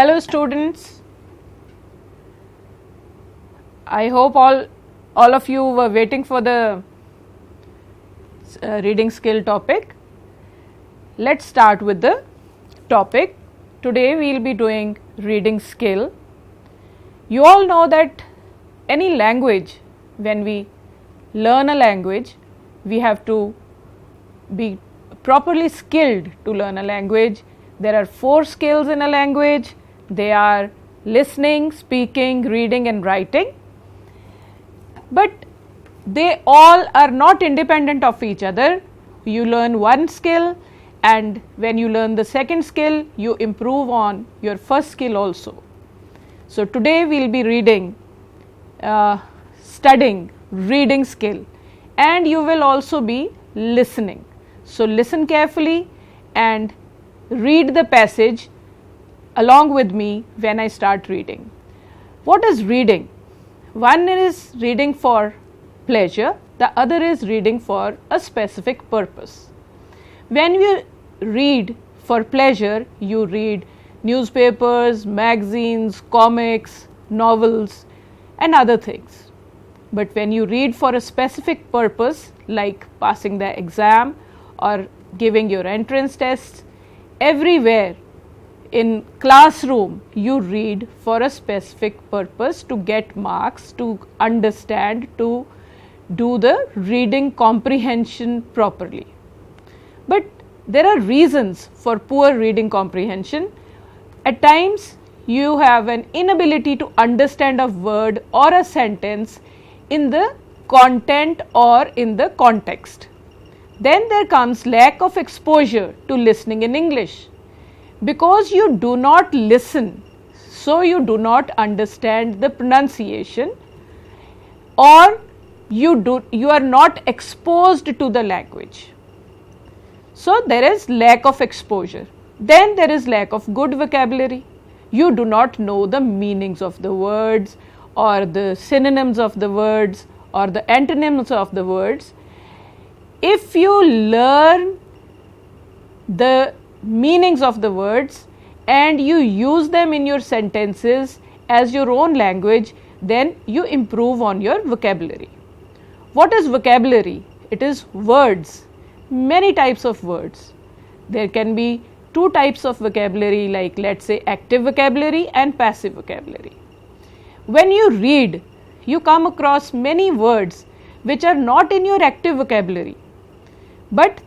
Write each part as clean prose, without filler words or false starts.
Hello students, I hope all of you were waiting for the reading skill topic. Let's start with the topic. Today we will be doing reading skill. You all know that any language, when we learn a language, we have to be properly skilled to learn a language. There are 4 skills in a language. They are listening, speaking, reading and writing. But they all are not independent of each other. You learn one skill, and when you learn the second skill, you improve on your first skill also. So today we will be studying reading skill, and you will also be listening. So listen carefully and read the passage along with me when I start reading. What is reading? One is reading for pleasure, the other is reading for a specific purpose. When you read for pleasure, you read newspapers, magazines, comics, novels and other things. But when you read for a specific purpose, like passing the exam or giving your entrance tests, everywhere in classroom you read for a specific purpose, to get marks, to understand, to do the reading comprehension properly. But there are reasons for poor reading comprehension. At times you have an inability to understand a word or a sentence in the content or in the context. Then there comes lack of exposure to listening in English. Because you do not listen, so you do not understand the pronunciation, or you are not exposed to the language. So there is lack of exposure. Then there is lack of good vocabulary. You do not know the meanings of the words, or the synonyms of the words, or the antonyms of the words. If you learn the meanings of the words and you use them in your sentences as your own language, then you improve on your vocabulary. What is vocabulary? It is words, many types of words. There can be 2 types of vocabulary, like let's say active vocabulary and passive vocabulary. When you read, you come across many words which are not in your active vocabulary, but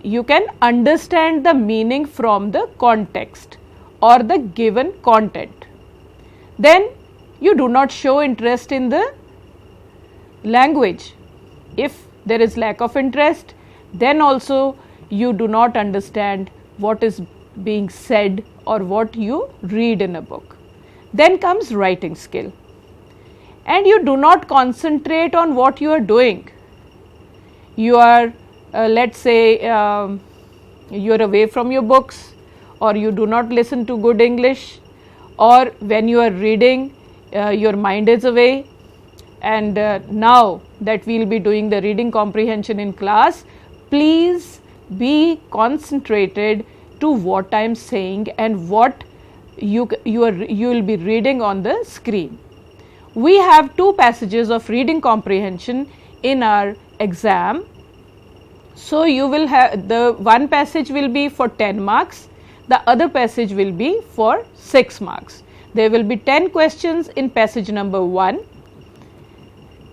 you can understand the meaning from the context or the given content. Then you do not show interest in the language. If there is lack of interest, then also you do not understand what is being said or what you read in a book. Then comes writing skill, and you do not concentrate on what you are doing. You are let's say you are away from your books, or you do not listen to good English, or when you are reading your mind is away. And now that we will be doing the reading comprehension in class, please be concentrated to what I am saying and what you will be reading on the screen. We have 2 passages of reading comprehension in our exam. So you will have, the one passage will be for 10 marks, the other passage will be for 6 marks. There will be 10 questions in passage number 1,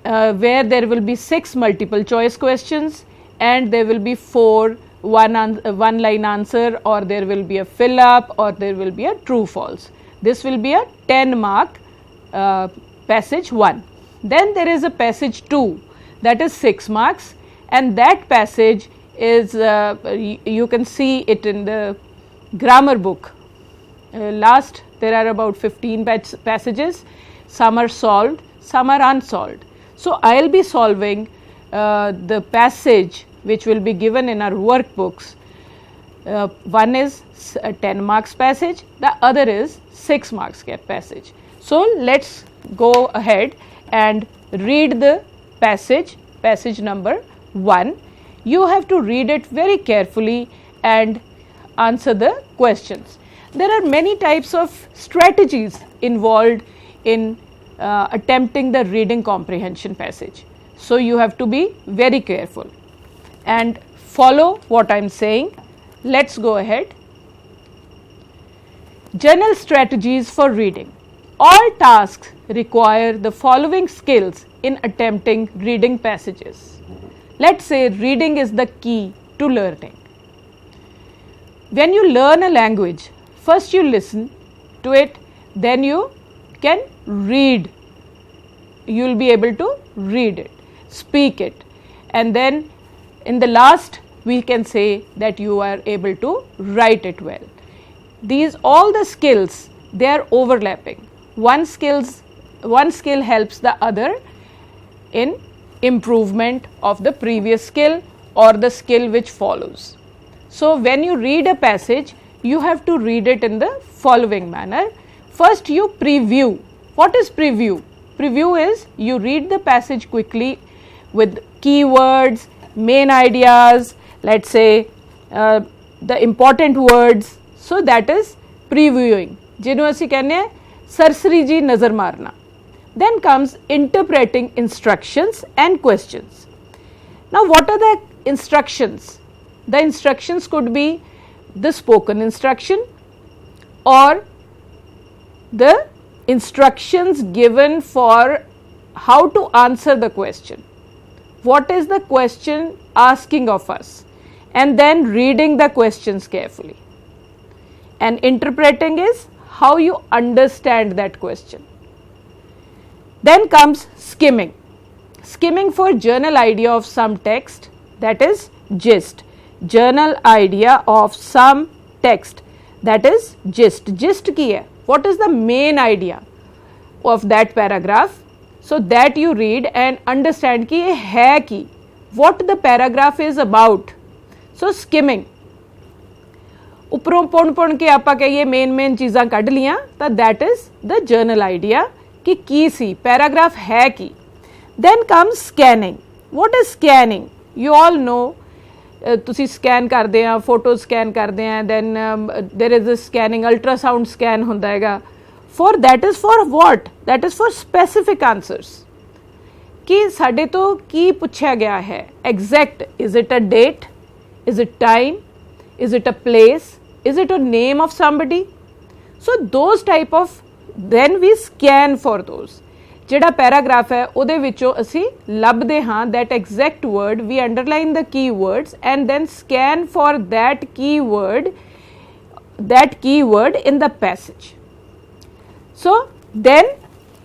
where there will be 6 multiple choice questions, and there will be 4 one line answer, or there will be a fill up, or there will be a true false. This will be a 10 mark passage 1. Then there is a passage 2, that is 6 marks. And that passage is, you can see it in the grammar book. There are about 15 passages. Some are solved, some are unsolved. So I will be solving the passage which will be given in our workbooks. One is a 10 marks passage, the other is 6 marks passage. So let's go ahead and read the passage number 1. You have to read it very carefully and answer the questions. There are many types of strategies involved in attempting the reading comprehension passage. So you have to be very careful and follow what I am saying. Let's go ahead. General strategies for reading. All tasks require the following skills in attempting reading passages. Let's say reading is the key to learning. When you learn a language, first you listen to it, then you can read. You will be able to read it, speak it, and then in the last we can say that you are able to write it well. These all the skills, they are overlapping. One skill helps the other in improvement of the previous skill or the skill which follows. So when you read a passage, you have to read it in the following manner. First you preview. What is preview? Preview is you read the passage quickly with keywords, main ideas, let's say the important words. So that is previewing. ਜਿਹਨੂੰ ਅਸੀਂ ਕਹਿੰਦੇ ਹਾਂ ਸਰਸਰੀ ਜੀ ਨਜ਼ਰ ਮਾਰਨਾ. Then comes interpreting instructions and questions. Now what are the instructions? The instructions could be the spoken instruction or the instructions given for how to answer the question. What is the question asking of us? And then reading the questions carefully. And interpreting is how you understand that question. Then comes skimming. Skimming for general idea of some text, that is gist. General idea of some text, that is gist. Gist ki hai? What is the main idea of that paragraph? So that you read and understand ki ye hai ki, what the paragraph is about. So skimming. उपरों पुण के आपां कहिए main चीज़ां कढ लियां तां that is the journal idea कि की सी paragraph है की. Then comes scanning. What is scanning? You all know. ਤੁਸੀਂ ਸਕੈਨ ਕਰਦੇ ਆ, ਫੋਟੋ ਸਕੈਨ ਕਰਦੇ ਆ, then there is a scanning, ultrasound scan ਹੁੰਦਾ ਹੈਗਾ. For that is for what? That is for specific answers. ਕਿ ਸਾਡੇ ਤੋਂ ਕੀ ਪੁੱਛਿਆ ਗਿਆ ਹੈ? Exact. Is it a date? Is it time? Is it a place? Is it a name of somebody? So those type of, then we scan for those. ਜਿਹੜਾ paragraph ਹੈ ਉਹਦੇ ਵਿੱਚੋਂ ਅਸੀਂ ਲੱਭਦੇ ਹਾਂ that exact word, we underline the keywords and then scan for that keyword in the passage. So then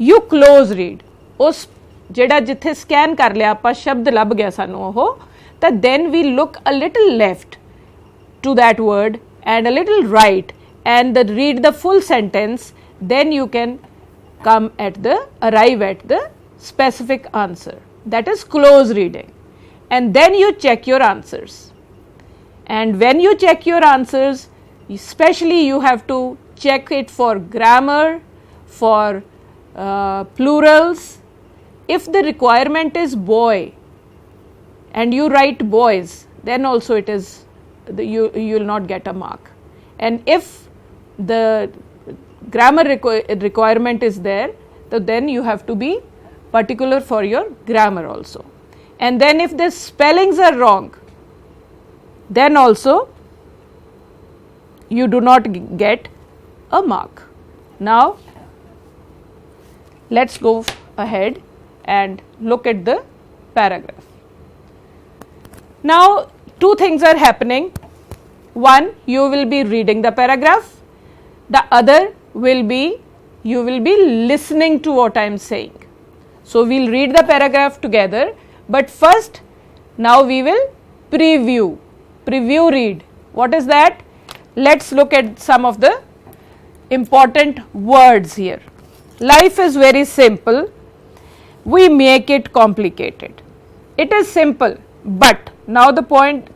you close read. ਉਸ ਜਿਹੜਾ ਜਿੱਥੇ ਸਕੈਨ ਕਰ ਲਿਆ ਆਪਾਂ ਸ਼ਬਦ ਲੱਭ ਗਿਆ ਸਾਨੂੰ ਉਹ, ਤਾਂ then we look a little left to that word and a little right and read the full sentence, then you can arrive at the specific answer. That is close reading. And then you check your answers. And when you check your answers, especially you have to check it for grammar, for plurals. If the requirement is boy and you write boys, then also it is you will not get a mark. And if the grammar requirement is there, so then you have to be particular for your grammar also. And then if the spellings are wrong, then also you do not get a mark. Now let's go ahead and look at the paragraph. Now two things are happening. One, you will be reading the paragraph. The other will be you will be listening to what I am saying. So we'll read the paragraph together, but first now we will preview read. What is that? Let's look at some of the important words here. Life is very simple. We make it complicated. It is simple, but now the point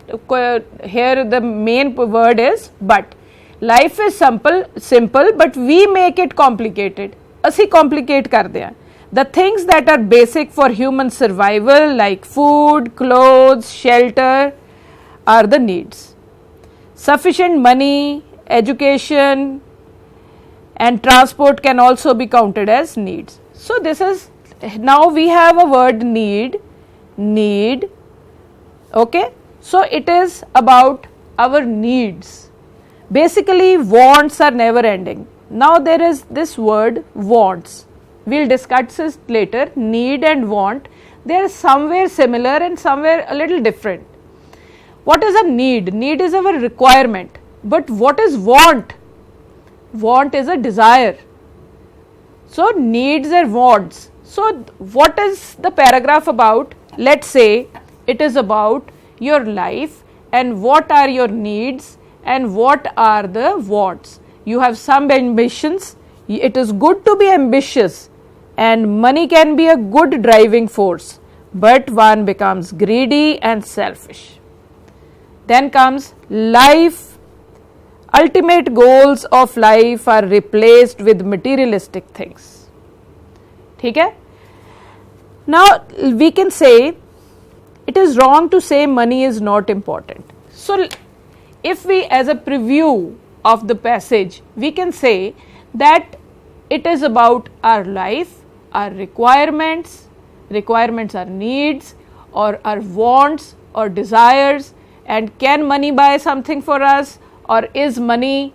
here, the main word is but. Life is simple, but we make it complicated. ਅਸੀਂ complicate ਕਰਦੇ ਹਾਂ. The things that are basic for human survival like food, clothes, shelter are the needs. Sufficient money, education and transport can also be counted as needs. So this is, now we have a word need, okay. So it is about our needs. Basically wants are never ending. Now there is this word wants, we will discuss this later. Need and want, they are somewhere similar and somewhere a little different. What is a need? Need is our requirement, but what is want? Want is a desire. So needs and wants. So what is the paragraph about? Let's say it is about your life and what are your needs and what are the wants. You have some ambitions. It is good to be ambitious and money can be a good driving force, but one becomes greedy and selfish. Then comes life. Ultimate goals of life are replaced with materialistic things. ठीक है? Now we can say it is wrong to say money is not important. So if we, as a preview of the passage, we can say that it is about our life, our requirements are needs or our wants or desires, and can money buy something for us, or is money,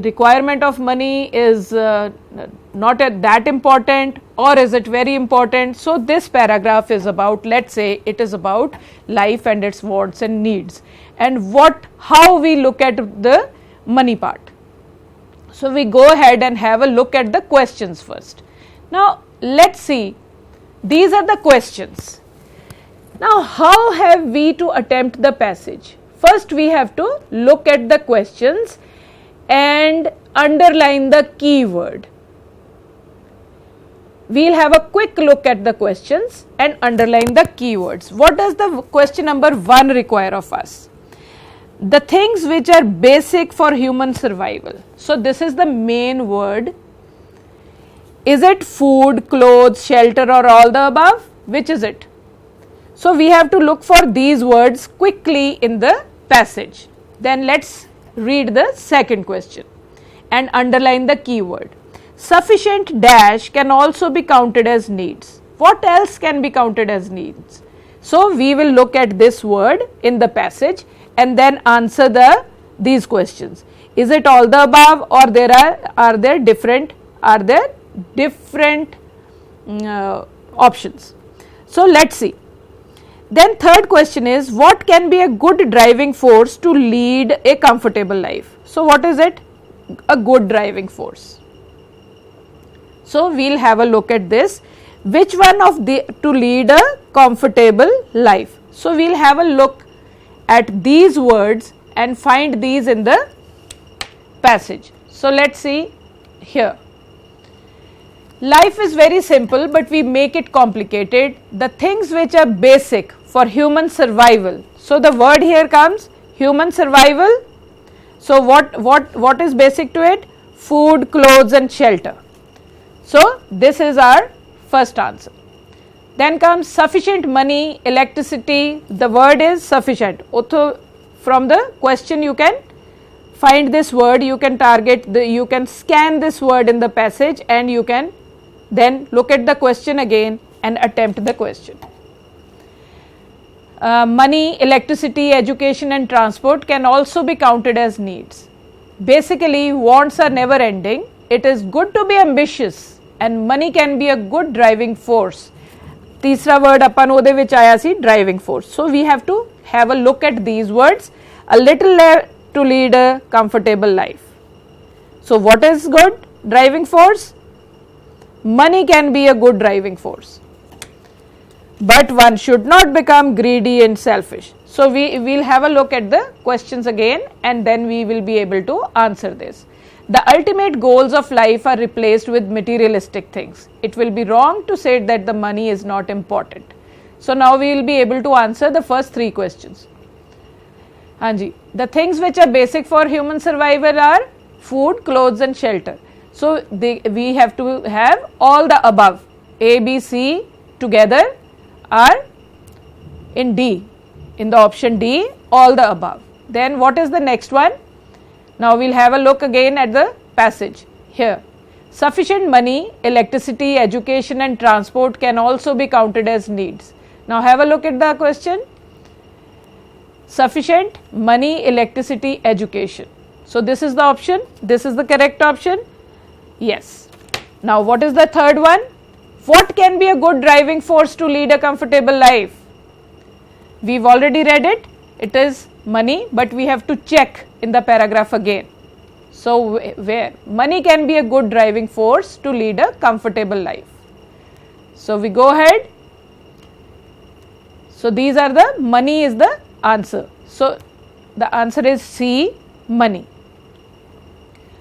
requirement of money is not that important, or is it very important. So this paragraph is about, let's say it is about life and its wants and needs, and how we look at the money part. So we go ahead and have a look at the questions first. Now let's see, these are the questions. Now how have we to attempt the passage? First we have to look at the questions and underline the keyword. We will have a quick look at the questions and underline the keywords. What does the question number 1 require of us? The things which are basic for human survival. So this is the main word. Is it food, clothes, shelter, or all the above? Which is it? So we have to look for these words quickly in the passage. Then let's read the second question and underline the keyword. Sufficient dash can also be counted as needs. What else can be counted as needs? So we will look at this word in the passage and then answer these questions. Is it all the above, or are there different options? So let's see. Then third question is, what can be a good driving force to lead a comfortable life? So what is it? A good driving force. So we'll have a look at this. Which one of the to lead a comfortable life? So we'll have a look at these words and find these in the passage. So let's see here. Life is very simple, but we make it complicated. The things which are basic for human survival. So the word here comes human survival. So what is basic to it? Food, clothes and shelter. So this is our first answer. Then comes sufficient money, electricity. The word is sufficient. From the question you can find this word, you can you can scan this word in the passage and you can then look at the question again and attempt the question. Money, electricity, education and transport can also be counted as needs. Basically wants are never ending. It is good to be ambitious and money can be a good driving force. तीसरा word अपन ओदे विच आया सी driving force. So we have to have a look at these words. A little to lead a comfortable life. So what is good driving force? Money can be a good driving force, but one should not become greedy and selfish. So we will have a look at the questions again and then we will be able to answer this. The ultimate goals of life are replaced with materialistic things. It will be wrong to say that the money is not important. So now we will be able to answer the first 3 questions. Hanji, the things which are basic for human survival are food, clothes and shelter. So we have to have all the above. A, B, C together are in D, in the option D, all the above. Then what is the next one? Now we'll have a look again at the passage here. Sufficient money, electricity, education and transport can also be counted as needs. Now have a look at the question. Sufficient money, electricity, education. So this is the option. This is the correct option. Yes. Now what is the third one? What can be a good driving force to lead a comfortable life? We've already read it. It is money, but we have to check in the paragraph again. So where? Money can be a good driving force to lead a comfortable life. So we go ahead. So these are the money is the answer. So the answer is C, money.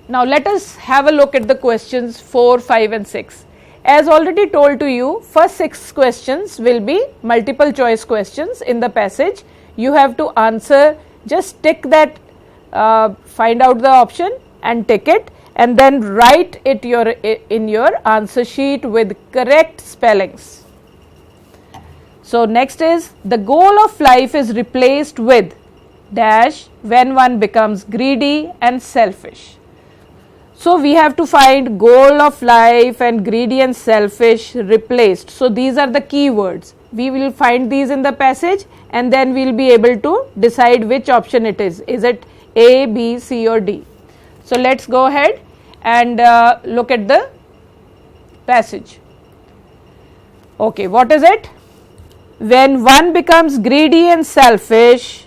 Now let us have a look at the questions 4, 5 and 6. As already told to you, first 6 questions will be multiple choice questions in the passage. You have to answer, just tick that, find out the option and tick it, and then write it in your answer sheet with correct spellings. So next is, the goal of life is replaced with dash when one becomes greedy and selfish. So we have to find goal of life and greedy and selfish replaced. So these are the key words. We will find these in the passage and then we will be able to decide which option it is. Is it A, B, C or D? So let's go ahead and look at the passage. Okay, what is it? When one becomes greedy and selfish,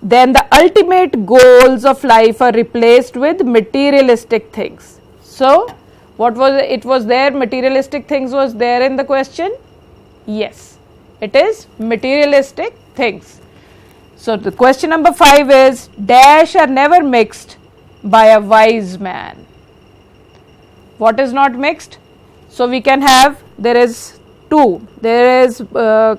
then the ultimate goals of life are replaced with materialistic things. So what was it? Was there materialistic things was there in the question? Yes, it is materialistic things. So the question number 5 is, dash are never mixed by a wise man. What is not mixed? So we can have, there is 2, there is 4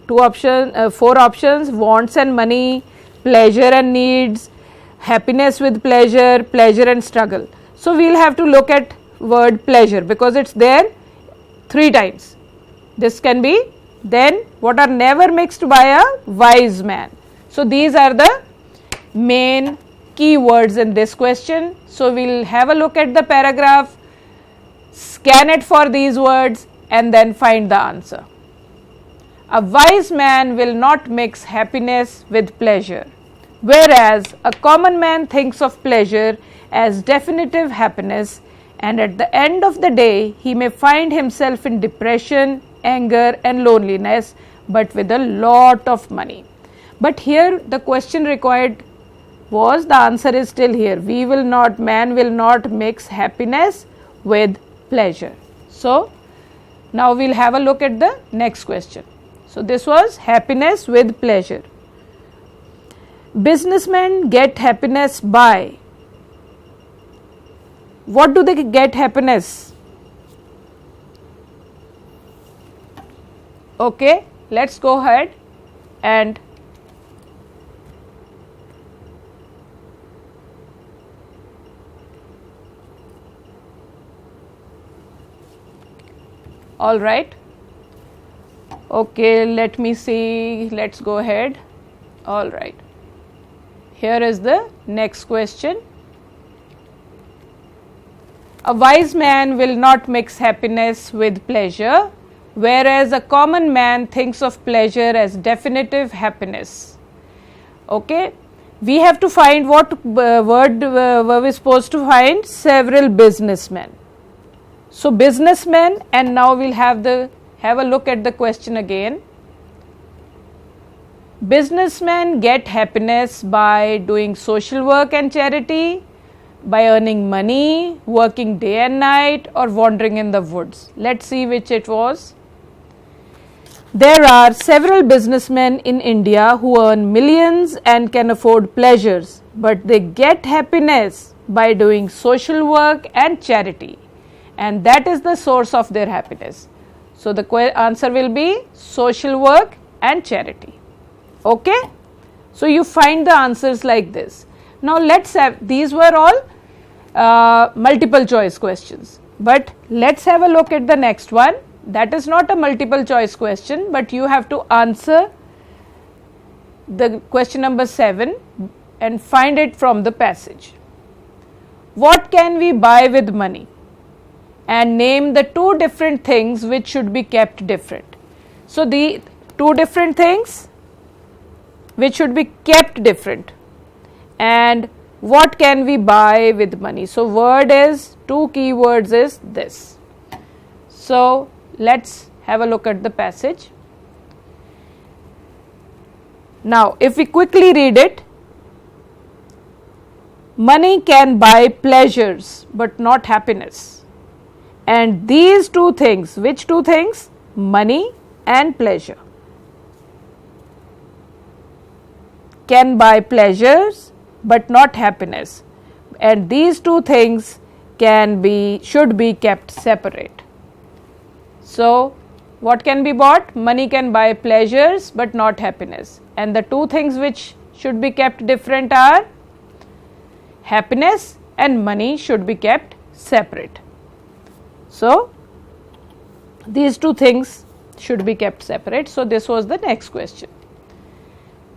options, wants and money, pleasure and needs, happiness with pleasure, pleasure and struggle. So we will have to look at word pleasure because it's there 3 times. This can be, then what are never mixed by a wise man. So these are the main key words in this question. So we will have a look at the paragraph, scan it for these words and then find the answer. A wise man will not mix happiness with pleasure, whereas a common man thinks of pleasure as definitive happiness, and at the end of the day he may find himself in depression, anger and loneliness, but with a lot of money. But here the question required was, the answer is still here. Man will not mix happiness with pleasure. So now we'll have a look at the next question. So this was happiness with pleasure. Businessmen get happiness by, what do they get happiness? Okay, let's go ahead and all right. Okay, let me see, let's go ahead. All right. Here is the next question. A wise man will not mix happiness with pleasure, whereas a common man thinks of pleasure as definitive happiness. Okay, we have to find what word were we supposed to find? Several businessmen. So businessmen, and now we'll have a look at the question again. Businessmen get happiness by doing social work and charity, by earning money, working day and night, or wandering in the woods. Let's see which it was. There are several businessmen in India who earn millions and can afford pleasures, but they get happiness by doing social work and charity, and that is the source of their happiness. So the answer will be social work and charity. Okay, so you find the answers like this. Now let's have, these were all multiple choice questions, but let's have a look at the next one. That is not a multiple choice question, but you have to answer the question number 7 and find it from the passage. What can we buy with money? And name the two different things which should be kept different. So, the two different things which should be kept different, and what can we buy with money? So, word is, two keywords is this. So, let's have a look at the passage. Now, if we quickly read it, money can buy pleasures but not happiness. And these two things, which two things? Money and pleasure. Can buy pleasures but not happiness. And these two things should be kept separate. So, what can be bought? Money can buy pleasures but not happiness. And the two things which should be kept different are happiness and money should be kept separate. So, these two things should be kept separate. So, this was the next question.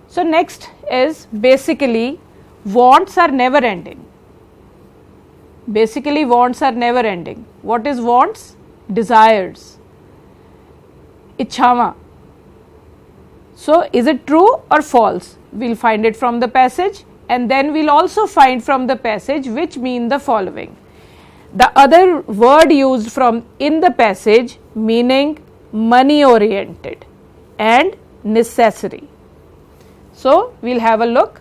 So, next is basically wants are never ending. Basically wants are never ending. What is wants? Desires. Ichhava. So, is it true or false? We will find it from the passage, and then we will also find from the passage which mean the following. The other word used from in the passage meaning money oriented and necessary. So, we will have a look.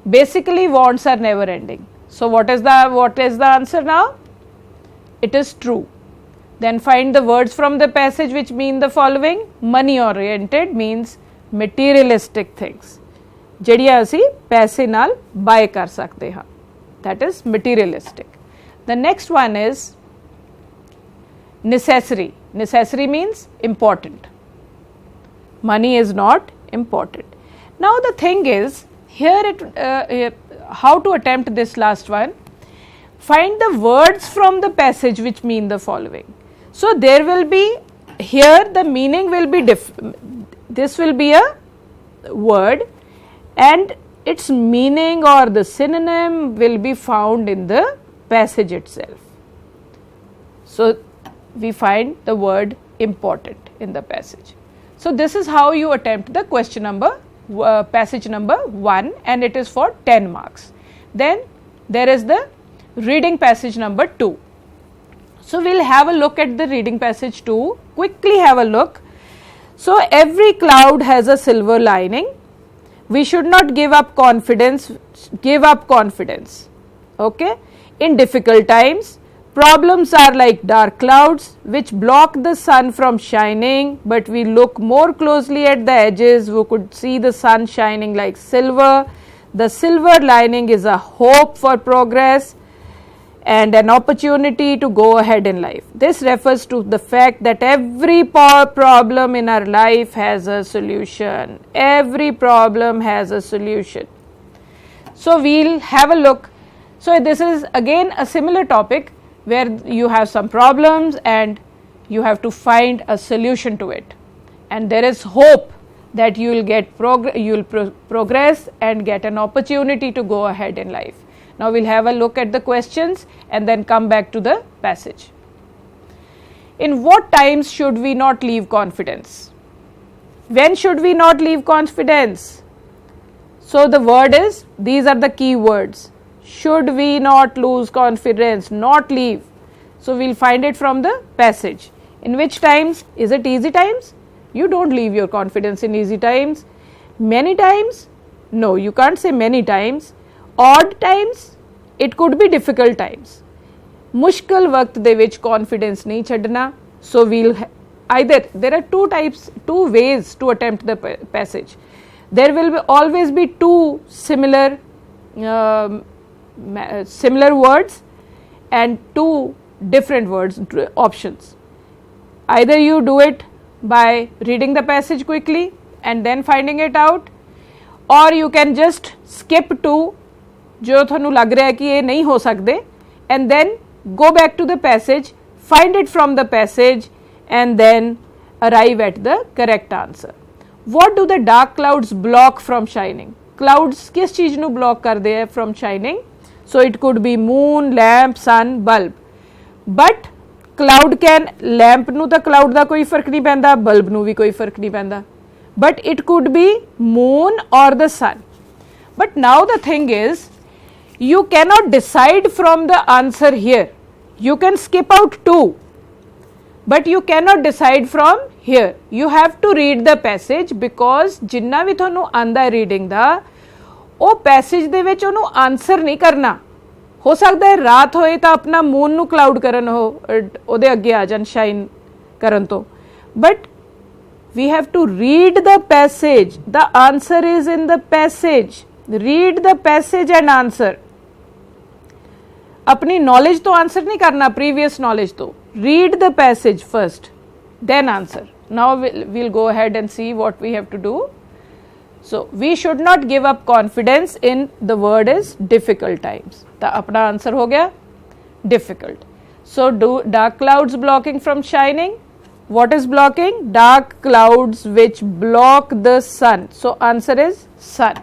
Basically wants are never ending. So, what is the answer now? It is true. Then find the words from the passage which mean the following. Money oriented means materialistic things, ਜਿਹੜੀਆਂ ਅਸੀਂ ਪੈਸੇ ਨਾਲ buy ਕਰ ਸਕਦੇ ਹਾਂ. That is materialistic. The next one is necessary. Necessary means important. Money is not important. Now the thing is, here how to attempt this last one? Find the words from the passage which mean the following. So there will be, here the meaning will be this will be a word and its meaning or the synonym will be found in the passage itself. So we find the word important in the passage. So this is how you attempt the question number passage number 1, and it is for 10 marks. Then there is the reading passage number 2. So we will have a look at the reading passage 2, quickly have a look. So every cloud has a silver lining. We should not give up confidence, okay. In difficult times, problems are like dark clouds which block the sun from shining, but we look more closely at the edges, we could see the sun shining like silver. The silver lining is a hope for progress and an opportunity to go ahead in life. This refers to the fact that every problem in our life has a solution. Every problem has a solution. So we'll have a look. So this is again a similar topic where you have some problems and you have to find a solution to it, and there is hope that you will get progress and get an opportunity to go ahead in life. Now we'll have a look at the questions and then come back to the passage. In what times should we not leave confidence? When should we not leave confidence? So the word is, these are the key words. Should we not lose confidence, not leave. So we'll find it from the passage. In which times? Is it easy times? You don't leave your confidence in easy times. Many times? No, you can't say many times. Odd times? It could be difficult times. Mushkil waqt de vich confidence nahi chhadna. So we'll either, there are two ways to attempt the passage. There will always be two similar words and two different words options. Either you do it by reading the passage quickly and then finding it out, or you can just skip to जो थानू लग रहा है कि ये नहीं हो सकते, and then go back to the passage, find it from the passage and then arrive at the correct answer. What do the dark clouds block from shining? clouds किस चीज़ नू block करते हैं from shining? So it could be moon, lamp, sun, bulb. But cloud can, lamp नू तो cloud ਦਾ कोई फर्क नहीं पैंदा, bulb नू भी कोई फर्क नहीं पैंदा. But it could be moon or the sun. But now the thing is, you cannot decide from the answer here. You can skip out 2, but you cannot decide from here. You have to read the passage because जिन्ना भी थानू आंदा reading दा वो passage दे विच ओनू answer नहीं करना. हो सकता है रात होए तो अपना मून नू क्लाउड करन हो ओदे अगे आ जान शाइन करन तो, but we have to read the passage. The answer is in the passage. Read the passage and answer. अपनी नॉलेज तो आंसर नहीं करना, प्रीवियस नॉलेज तो. Read the passage first, then answer. Now we'll go ahead and see what we have to do. So we should not give up confidence in the word is difficult times. तो अपना answer हो गया difficult. So do dark clouds blocking from shining. What is blocking? Dark clouds which block the sun. So answer is sun.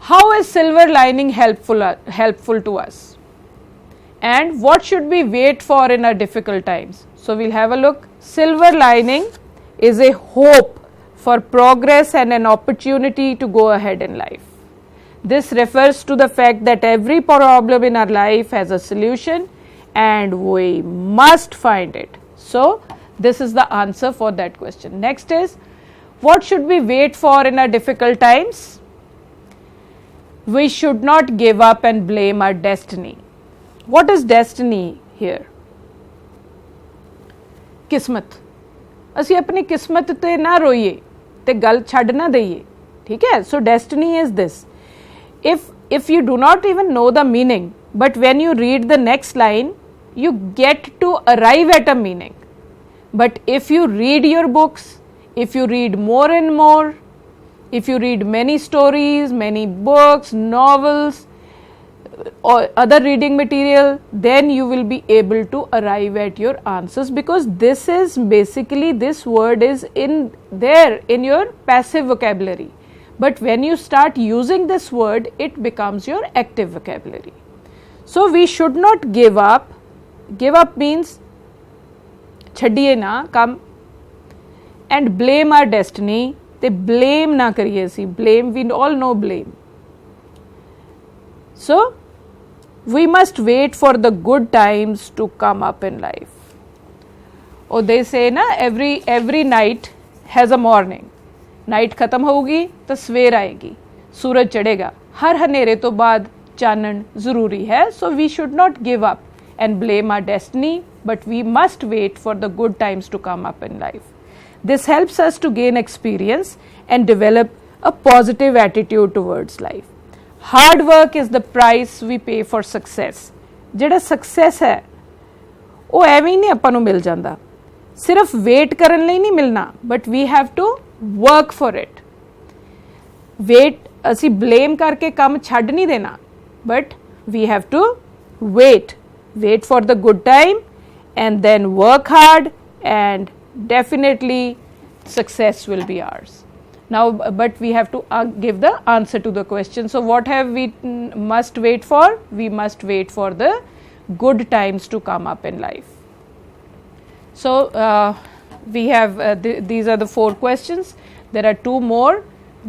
How is silver lining helpful to us? And what should we wait for in our difficult times? So we'll have a look. Silver lining is a hope for progress and an opportunity to go ahead in life. This refers to the fact that every problem in our life has a solution and we must find it. So this is the answer for that question. Next is, what should we wait for in our difficult times? We should not give up and blame our destiny. What is destiny here? किस्मत. असी अपनी किस्मत ते ना रोइए ते गल छड़ ना दईए, ठीक है? So destiny is this. If you do not even know the meaning, but when you read the next line, you get to arrive at a meaning. But if you read your books, if you read more and more, if you read many stories, many books, novels, or other reading material, then you will be able to arrive at your answers, because this is basically, this word is in there in your passive vocabulary. But when you start using this word, it becomes your active vocabulary. So we should not give up. Give up means छड्डिए ना काम, and blame our destiny. ते blame ना करिए सी. Blame, we all know blame. So we must wait for the good times to come up in life. Oh, they say na, every night has a morning. Night खत्म होगी तो सवेर आएगी, सूरज चढ़ेगा. हर हनेरे तो बाद चानन जरूरी है. So we should not give up and blame our destiny, but we must wait for the good times to come up in life. This helps us to gain experience and develop a positive attitude towards life. Hard work is the price we pay for success. ਜਿਹੜਾ success ਹੈ ਉਹ ਐਵੇਂ ਹੀ ਨਹੀਂ ਆਪਾਂ ਨੂੰ ਮਿਲ ਜਾਂਦਾ, ਸਿਰਫ wait ਕਰਨ ਲਈ ਨਹੀਂ ਮਿਲਣਾ, but we have to work for it. Wait ਅਸੀਂ blame ਕਰਕੇ ਕੰਮ ਛੱਡ ਨਹੀਂ ਦੇਣਾ, but we have to wait for the good time and then work hard, and definitely success will be ours. Now, but we have to give the answer to the question. So what have we must wait for? We must wait for the good times to come up in life. So we have these are the 4 questions. There are 2 more.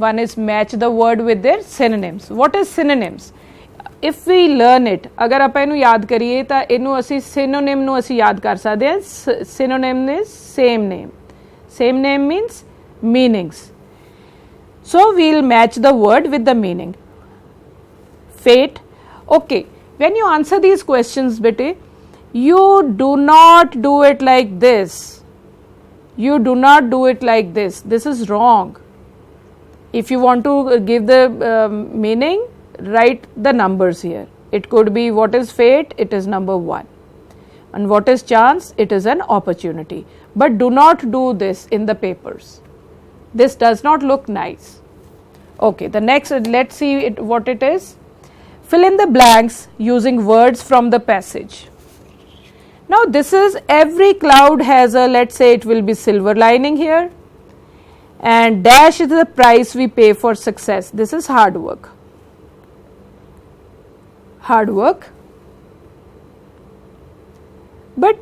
One is match the word with their synonyms. What is synonyms? If we learn it, अगर आप इनू याद करिए तो इनू असी synonym नू असी याद कर सकते हैं. Synonym is same name. Same name means meanings. So we'll match the word with the meaning. Fate. Okay, when you answer these questions, bete, you do not do it like this. You do not do it like this. This is wrong. If you want to give the meaning, write the numbers here. It could be, what is fate? It is number 1. And what is chance? It is an opportunity. But do not do this in the papers. This does not look nice. Okay, the next, let's see what it is. Fill in the blanks using words from the passage. Now this is, every cloud has a, let's say it will be silver lining here, and dash is the price we pay for success. This is hard work. Hard work. But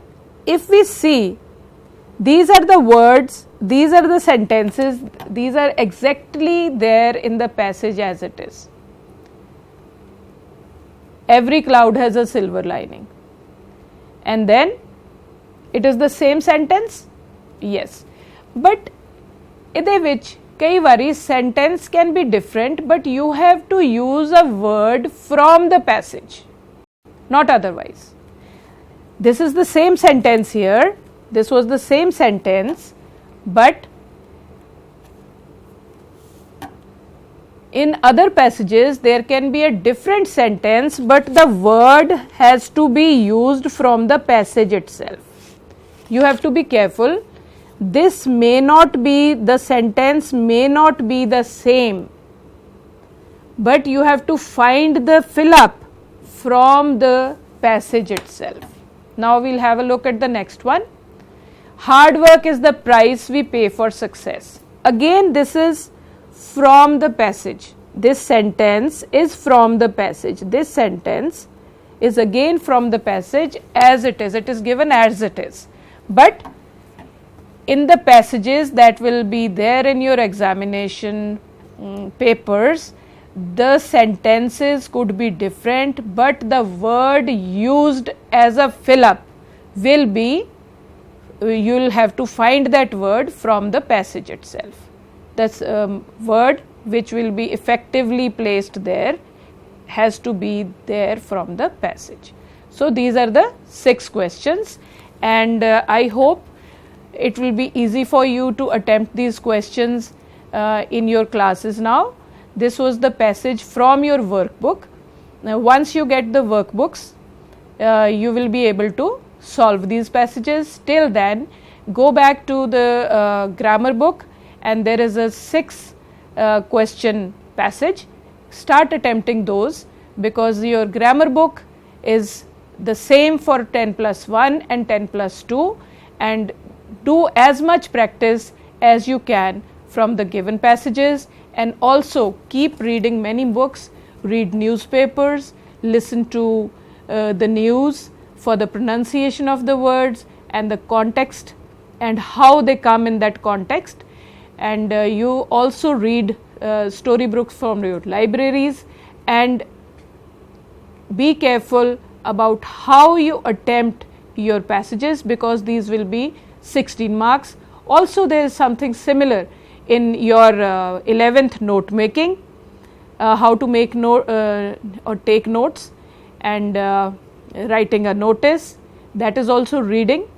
if we see, these are the words, these are the sentences, these are exactly there in the passage as it is. Every cloud has a silver lining. And then it is the same sentence? Yes. But ਇਹਦੇ ਵਿੱਚ ਕਈ ਵਾਰੀ sentence can be different, but you have to use a word from the passage, not otherwise. This is the same sentence here, this was the same sentence, but in other passages there can be a different sentence, but the word has to be used from the passage itself. You have to be careful. This may not be, the sentence may not be the same, but you have to find the fill up from the passage itself. Now we'll have a look at the next one. Hard work is the price we pay for success. Again, this is from the passage. This sentence is from the passage. This sentence is again from the passage as it is. It is given as it is. But in the passages that will be there in your examination papers, the sentences could be different, but the word used as a fill up will be, you will have to find that word from the passage itself. That's word which will be effectively placed there has to be there from the passage. So these are the 6 questions, and I hope it will be easy for you to attempt these questions in your classes now. This was the passage from your workbook. Now once you get the workbooks, you will be able to solve these passages. Till then, go back to the grammar book, and there is a 6 question passage. Start attempting those, because your grammar book is the same for 10+1 and 10+2, and do as much practice as you can from the given passages, and also keep reading many books, read newspapers, listen to the news for the pronunciation of the words and the context and how they come in that context, and you also read storybooks from your libraries, and be careful about how you attempt your passages, because these will be 16 marks. Also there is something similar in your 11th note making, how to make note or take notes, and writing a notice. That is also reading,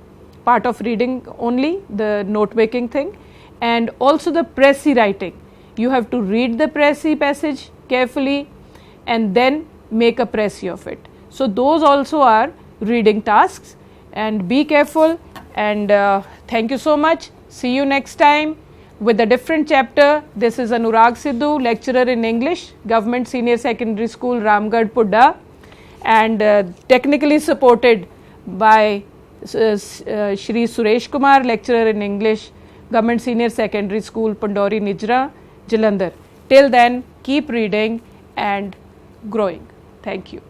part of reading only, the note making thing. And also the précis writing, you have to read the précis passage carefully and then make a précis of it. So those also are reading tasks, and be careful, and thank you so much. See you next time with a different chapter. This is Anurag Sidhu, lecturer in English, Government Senior Secondary School, Ramgarh, Pudda, and technically supported by Shri Suresh Kumar, lecturer in English, Government Senior Secondary School, Pandori Nijra, Jalandhar. Till then, keep reading and growing. Thank you.